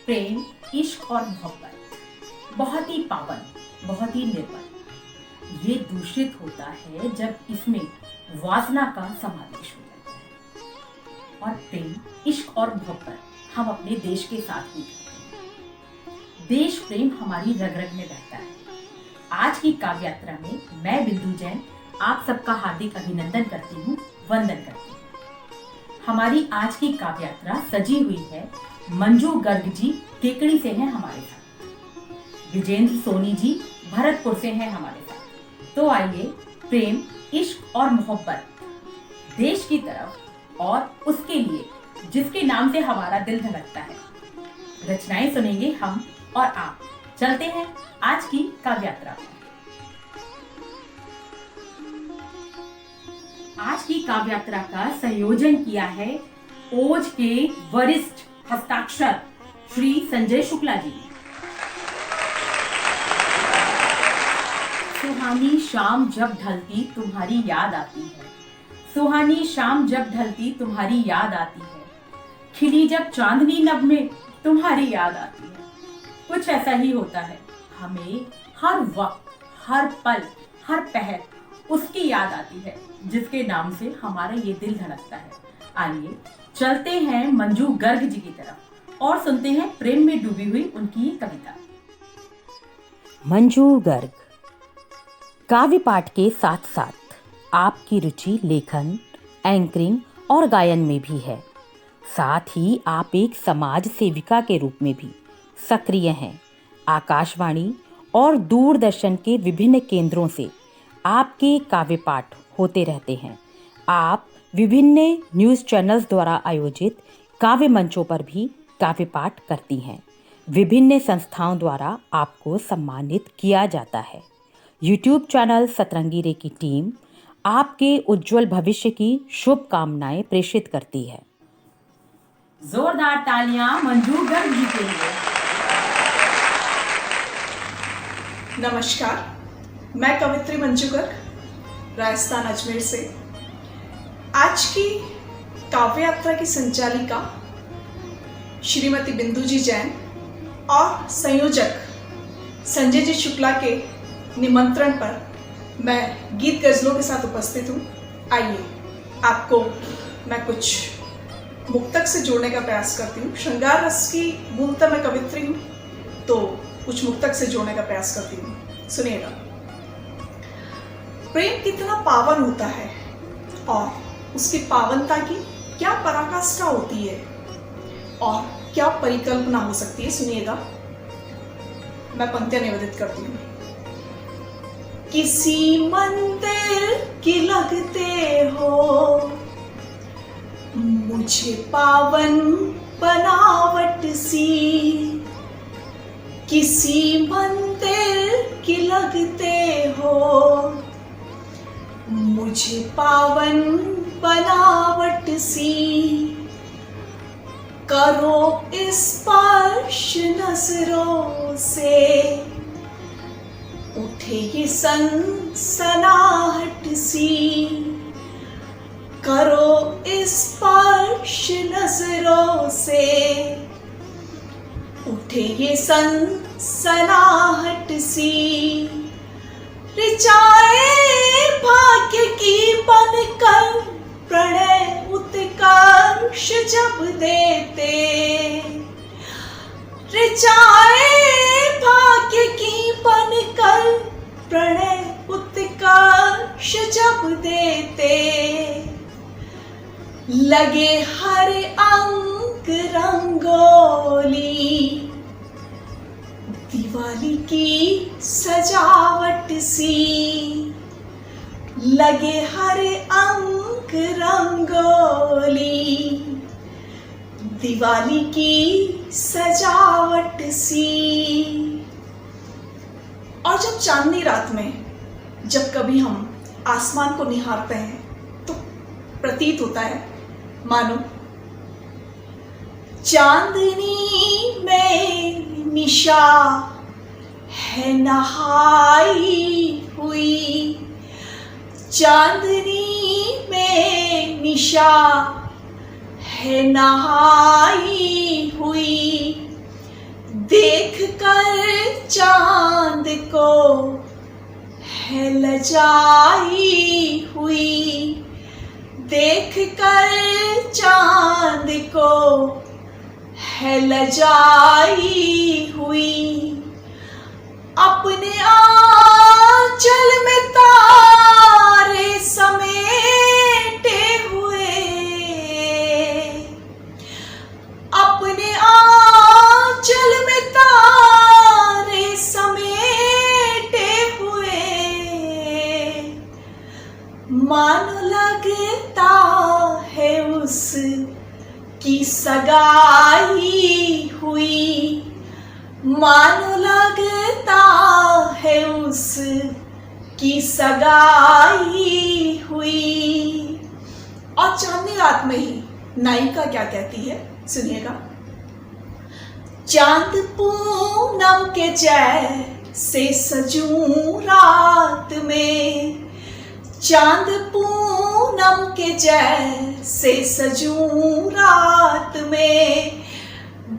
प्रेम, इश्क और मोहब्बत बहुत ही पावन, बहुत ही निर्मल। ये दूषित होता है जब इसमें वासना का समावेश हो जाता है। और प्रेम, इश्क और मोहब्बत हम अपने देश के साथ भी करते हैं। देश प्रेम हमारी रग रग में बहता है। आज की काव्य यात्रा में मैं बिंदु जैन आप सबका हार्दिक अभिनंदन करती हूँ, वंदन करती हूँ। हमारी आज की काव्य यात्रा सजी हुई है। मंजू गर्ग जी केकड़ी से हैं हमारे साथ, विजेंद्र सोनी जी भरतपुर से हैं हमारे साथ। तो आइए प्रेम, इश्क और मोहब्बत देश की तरफ और उसके लिए जिसके नाम से हमारा दिल धड़कता है, रचनाएं सुनेंगे हम और आप। चलते हैं आज की काव्य यात्रा। आज की काव्य यात्रा का संयोजन किया है ओज के वरिष्ठ हस्ताक्षर श्री संजय शुक्ला जी। सुहानी शाम जब ढलती तुम्हारी याद आती है, सुहानी शाम जब ढलती तुम्हारी याद आती है, खिली जब चांदनी नभ में तुम्हारी याद आती है। कुछ ऐसा ही होता है, हमें हर वक्त, हर पल, हर पहर उसकी याद आती है जिसके नाम से हमारा ये दिल धड़कता है। आइए चलते हैं मंजू गर्ग जी की तरफ और सुनते हैं प्रेम में डूबी हुई उनकी कविता। मंजू गर्ग। काव्य पाठ के साथ साथ आपकी रुचि लेखन, एंकरिंग और गायन में भी है। साथ ही आप एक समाज सेविका के रूप में भी सक्रिय हैं। आकाशवाणी और दूरदर्शन के विभिन्न केंद्रों से आपके काव्य पाठ होते रहते हैं। आप विभिन्न न्यूज़ चैनल्स द्वारा आयोजित काव्य मंचों पर भी काव्य पाठ करती हैं। विभिन्न संस्थाओं द्वारा आपको सम्मानित किया जाता है। यूट्यूब चैनल सतरंगी रे की टीम आपके उज्जवल भविष्य की शुभकामनाएं प्रेषित करती है। जोरदार तालियां मंजू गर्ग जी के लिए। नमस्कार, मैं कवित्री मंजू गर्ग, राजस्थान अजमेर से। आज की काव्य यात्रा की संचालिका श्रीमती बिंदु जी जैन और संयोजक संजय जी शुक्ला के निमंत्रण पर मैं गीत गजलों के साथ उपस्थित हूँ। आइए आपको मैं कुछ मुक्तक से जोड़ने का प्रयास करती हूँ। श्रृंगार रस की मूलतः मैं कवित्री हूँ, तो कुछ मुक्तक से जोड़ने का प्रयास करती हूँ। सुनिएगा। प्रेम कितना पावन होता है और उसकी पावनता की क्या पराकाष्ठा होती है और क्या परिकल्पना हो सकती है। सुनिएगा, मैं पंक्तियां निवेदित करती हूँ। किसी मंदिर की लगते हो मुझे पावन बनावट सी, किसी मंदिर की लगते हो मुझे पावन बनावट सी, करो स्पर्श नजरों से उठे ये सनसनाहट सी, करो स्पर्श नजरों से उठे ये सनसनाहट सी, ऋचाए भाग्य की बनकर प्रणय उत्कर्ष जब देते, ऋचाए भाग्य की बनकर प्रणय उत्कर्ष जब देते, लगे हर अंग रंगोली दिवाली की सजावट सी, लगे हर अंग रंगोली दिवाली की सजावट सी। और जब चांदनी रात में जब कभी हम आसमान को निहारते हैं तो प्रतीत होता है मानो चांदनी में निशा है नहाई हुई, चांदनी में निशा है नहाई हुई, देख कर चांद को है लजाई हुई, देख कर चांद को है लजाई हुई, अपने आंचल में तारे समेटे हुए, अपने आंचल में तारे समेटे हुए, मानो लगता है उस की सगाई हुई, मानो लगता है उस की सगाई हुई। और चांदनी रात में ही नायिका क्या कहती है, सुनिएगा। चांद पूनम के जैसे सजूं रात में, चांद पूनम के जैसे सजूं रात में,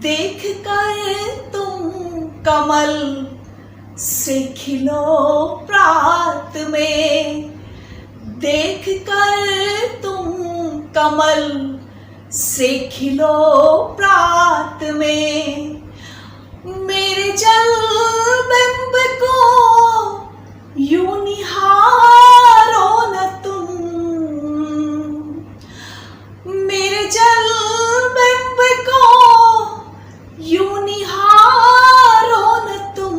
देख कर तुम कमल से खिलो प्रात में, देख कर तुम कमल से खिलो प्रात में, मेरे जलबिंब को यूं निहारो न तुम, मेरे जलबिंब को यूं निहारो न तुम,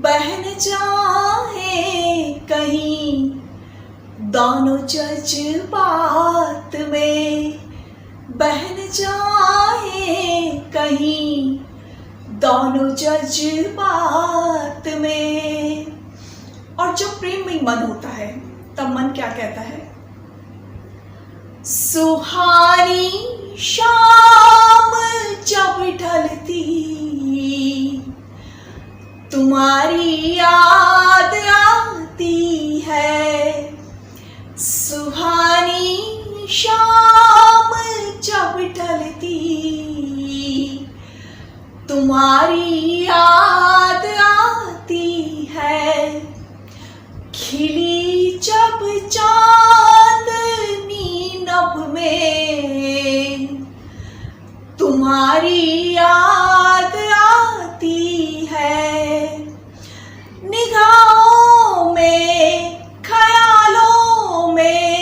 बहन जाए कहीं दोनों जज्बात में, बहन जाए कहीं दोनों जज्बात में। और जब प्रेम में मन होता है तब मन क्या कहता है, सुहानी शाम जब ढलती तुम्हारी याद आती है, सुहानी शाम जब ढलती तुम्हारी याद आती है, खिली जब चांदनी नभ में तुम्हारी याद आती है, निगाहों में ख्यालों में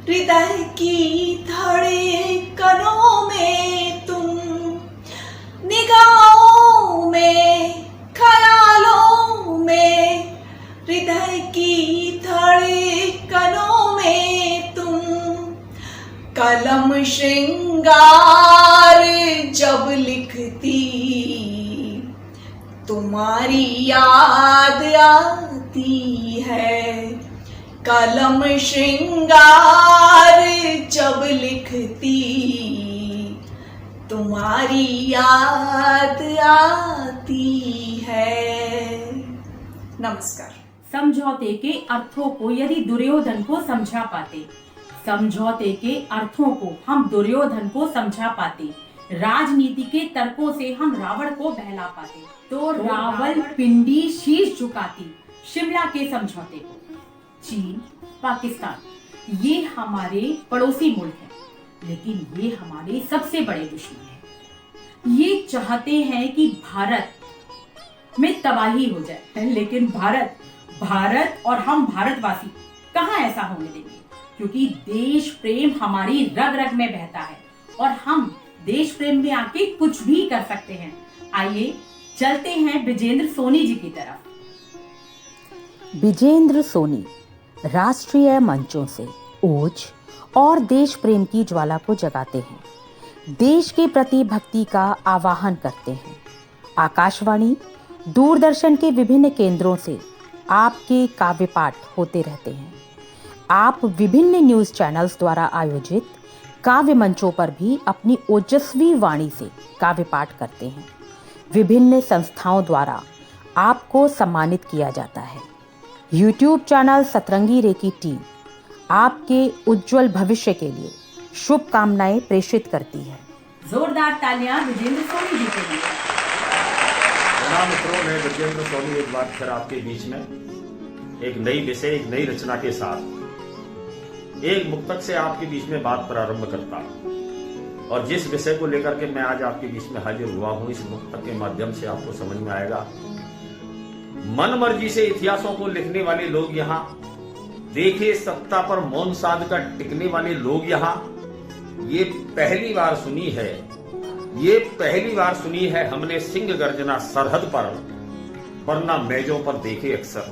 हृदय की धड़कनों में तुम, निगाहों में ख्यालों में हृदय की धड़कनों में तुम, कलम श्रृंगार जब लिखती तुम्हारी याद आती है, कलम श्रृंगार जब लिखती तुम्हारी याद आती है। नमस्कार। समझौते के अर्थों को यदि दुर्योधन को समझा पाते, समझौते के अर्थों को हम दुर्योधन को समझा पाते, राजनीति के तर्कों से हम रावण को बहला पाते, तो रावण पिंडी शीश झुकाती शिमला के समझौते को। चीन, पाकिस्तान ये हमारे पड़ोसी मुल्क हैं, लेकिन ये हमारे सबसे बड़े दुश्मन हैं। ये चाहते हैं कि भारत में तबाही हो जाए, लेकिन भारत और हम भारतवासी कहाँ ऐसा होने देंगे, क्योंकि देश प्रेम हमारी रग रग में बहता है और हम देश प्रेम में आके कुछ भी कर सकते हैं। आइए चलते हैं विजेंद्र सोनी जी की तरफ। विजेंद्र सोनी राष्ट्रीय मंचों से ओज और देश प्रेम की ज्वाला को जगाते हैं, देश के प्रति भक्ति का आवाहन करते हैं। आकाशवाणी, दूरदर्शन के विभिन्न केंद्रों से आपके काव्य पाठ होते रहते हैं। आप विभिन्न न्यूज़ चैनल्स द्वारा आयोजित काव्य मंचों पर भी अपनी ओजस्वी वाणी से काव्य पाठ करते हैं। विभिन्न संस्थाओं द्वारा आपको सम्मानित किया जाता है। YouTube चैनल सतरंगी रे की टीम आपके उज्जवल भविष्य के लिए शुभकामनाएं प्रेषित करती है। जोरदार तालियां विजेंद्र सोनी जी के लिए। प्रणाम मित्रों, मैं विजेंद्र सोनी एक बार फिर आपके बीच में एक नई विषय, एक नई रचना के साथ एक मुक्तक से आपके बीच में बात प्रारंभ करता हूं। और जिस विषय को लेकर के मैं आज आपके बीच में हाजिर हुआ हूं, इस मुक्तक के माध्यम से आपको समझ में आएगा। मन मर्जी से इतिहासों को लिखने वाले लोग यहाँ, देखे सत्ता पर मौन साध कर टिकने वाले लोग यहाँ, ये पहली बार सुनी है हमने सिंह गर्जना सरहद पर, वरना मेजों पर देखे अक्सर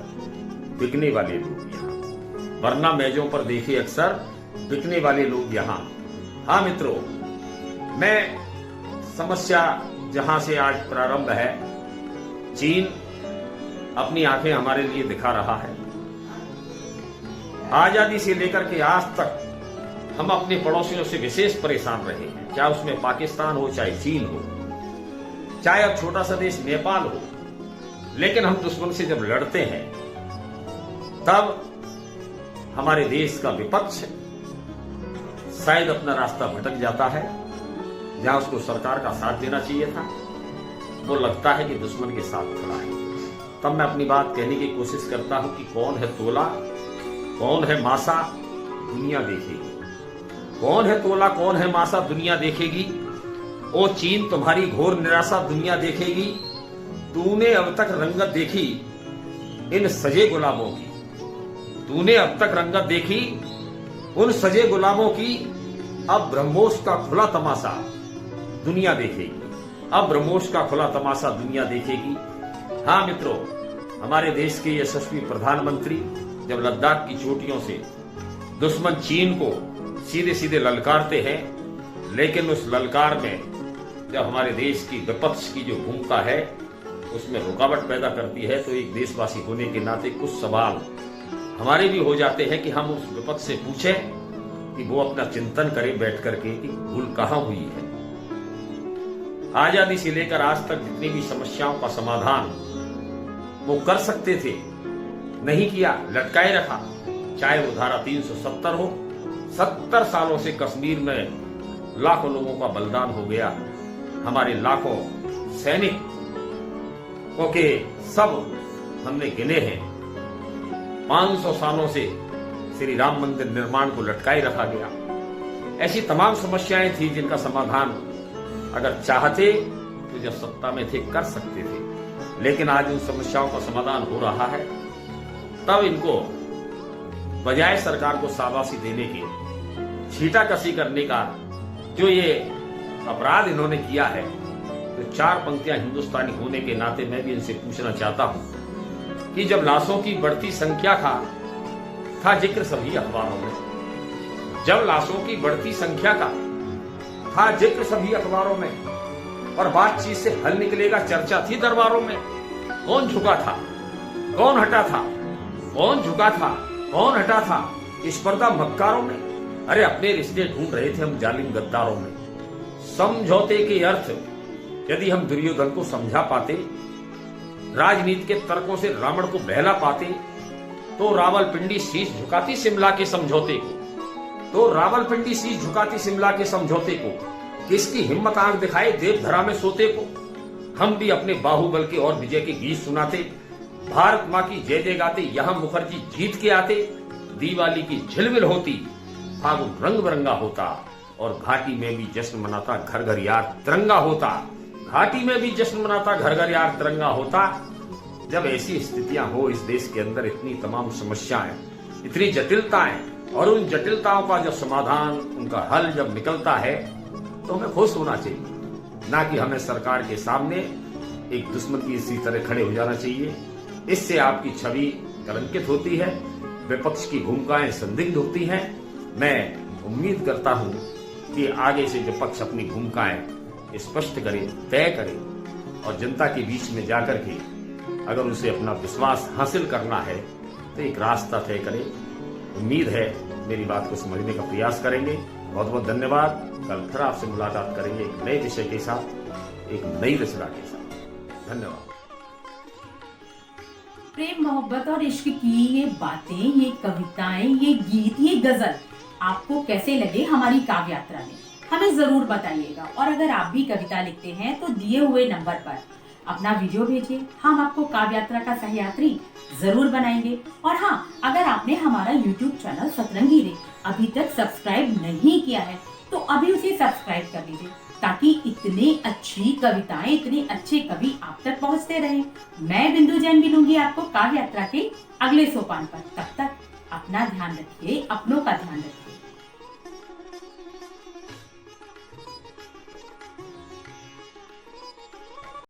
बिकने वाले लोग यहाँ, वरना मेजों पर देखे अक्सर बिकने वाले लोग यहाँ। हाँ मित्रों, मैं समस्या जहां से आज प्रारंभ है, चीन अपनी आंखें हमारे लिए दिखा रहा है। आजादी से लेकर के आज तक हम अपने पड़ोसियों से विशेष परेशान रहे हैं, चाहे उसमें पाकिस्तान हो, चाहे चीन हो, चाहे अब छोटा सा देश नेपाल हो। लेकिन हम दुश्मन से जब लड़ते हैं तब हमारे देश का विपक्ष शायद अपना रास्ता भटक जाता है। जहां उसको सरकार का साथ देना चाहिए था, वो लगता है कि दुश्मन के साथ खड़ा है। तब मैं अपनी बात कहने की कोशिश करता हूं कि कौन है तोला, कौन है मासा, दुनिया देखेगी। कौन है तोला, कौन है मासा, दुनिया देखेगी। ओ चीन, तुम्हारी घोर निराशा दुनिया देखेगी। तूने अब तक रंगत देखी इन सजे गुलामों की, तूने अब तक रंगत देखी उन सजे गुलामों की। अब ब्रह्मोस का खुला तमाशा दुनिया देखेगी, अब ब्रह्मोस का खुला तमाशा दुनिया देखेगी। हाँ मित्रों, हमारे देश के यशस्वी प्रधानमंत्री जब लद्दाख की चोटियों से दुश्मन चीन को सीधे सीधे ललकारते हैं, लेकिन उस ललकार में जब हमारे देश की विपक्ष की जो भूमिका है उसमें रुकावट पैदा करती है, तो एक देशवासी होने के नाते कुछ सवाल हमारे भी हो जाते हैं कि हम उस विपक्ष से पूछें कि वो अपना चिंतन करे बैठ करके कि भूल कहां हुई है। आजादी से लेकर आज तक जितनी भी समस्याओं का समाधान वो कर सकते थे, नहीं किया, लटकाए रखा। चाहे वो धारा 370 हो, 70 सालों से कश्मीर में लाखों लोगों का बलिदान हो गया, हमारे लाखों सैनिकों के सब हमने गिने हैं। 500 सालों से श्री राम मंदिर निर्माण को लटकाए रखा गया। ऐसी तमाम समस्याएं थी जिनका समाधान अगर चाहते तो जब सत्ता में थे कर सकते थे, लेकिन आज उन समस्याओं का समाधान हो रहा है। तब इनको बजाय सरकार को शाबाशी देने के, छीटाकशी करने का जो ये अपराध इन्होंने किया है, तो 4 पंक्तियां हिंदुस्तानी होने के नाते मैं भी इनसे पूछना चाहता हूं कि जब लाशों की बढ़ती संख्या का था जिक्र सभी अखबारों में, जब लाशों की बढ़ती संख्या का था जिक्र सभी अखबारों में और बातचीत से हल निकलेगा चर्चा थी दरबारों में, कौन झुका था, कौन हटा था, कौन झुका था, कौन हटा था इस पर्दा मक्कारों में। अरे अपने रिश्ते ढूंढ रहे थे हम जालिम गद्दारों में। समझौते के अर्थ यदि हम दुर्योधन को समझा पाते, राजनीति के तर्कों से रावण को बहला पाते, तो रावलपिंडी शीश झुकाती शिमला के समझौते को, तो रावलपिंडी शीश झुकाती शिमला के समझौते को। किसकी हिम्मत आंख दिखाए देवधरा में सोते को। हम भी अपने बाहुबल के और विजय के गीत सुनाते, भारत माँ की जय जय गाते, यहाँ मुखर्जी जीत के आते। दिवाली की झिलमिल होती, फागुन रंग बिरंगा होता और घाटी में भी जश्न मनाता, घर घर यार तिरंगा होता। घाटी में भी जश्न मनाता, घर घर यार तिरंगा होता। जब ऐसी स्थितियां हो इस देश के अंदर, इतनी तमाम समस्याएं, इतनी जटिलताएं, और उन जटिलताओं का जब समाधान, उनका हल जब निकलता है, तो हमें खुश होना चाहिए, ना कि हमें सरकार के सामने एक दुश्मन की इसी तरह खड़े हो जाना चाहिए। इससे आपकी छवि कलंकित होती है, विपक्ष की भूमिकाएं संदिग्ध होती हैं। मैं उम्मीद करता हूं कि आगे से विपक्ष अपनी भूमिकाएं स्पष्ट करे, तय करे, और जनता के बीच में जाकर के अगर उसे अपना विश्वास हासिल करना है तो एक रास्ता तय करे। उम्मीद है मेरी बात को समझने का प्रयास करेंगे। बहुत बहुत धन्यवाद। कल फिर आपसे मुलाकात करेंगे एक नए विषय के साथ, एक नई रचना के साथ। धन्यवाद। प्रेम, मोहब्बत और इश्क की ये बातें, ये कविताएं, ये गीत, ये गजल आपको कैसे लगे हमारी काव्य यात्रा में? हमें जरूर बताइएगा। और अगर आप भी कविता लिखते हैं तो दिए हुए नंबर पर अपना वीडियो भेजिए, हम आपको काव्य यात्रा का सहयात्री जरूर बनाएंगे। और हाँ, अगर आपने हमारा YouTube चैनल सतरंगी रे अभी तक सब्सक्राइब नहीं किया है तो अभी उसे सब्सक्राइब कर लीजिए, ताकि इतनी अच्छी कविताएं, इतने अच्छे कवि आप तक पहुंचते रहें। मैं बिंदु जैन मिलूंगी आपको काव्य यात्रा के अगले सोपान पर। तब तक अपना ध्यान रखिए, अपनों का ध्यान रखिए।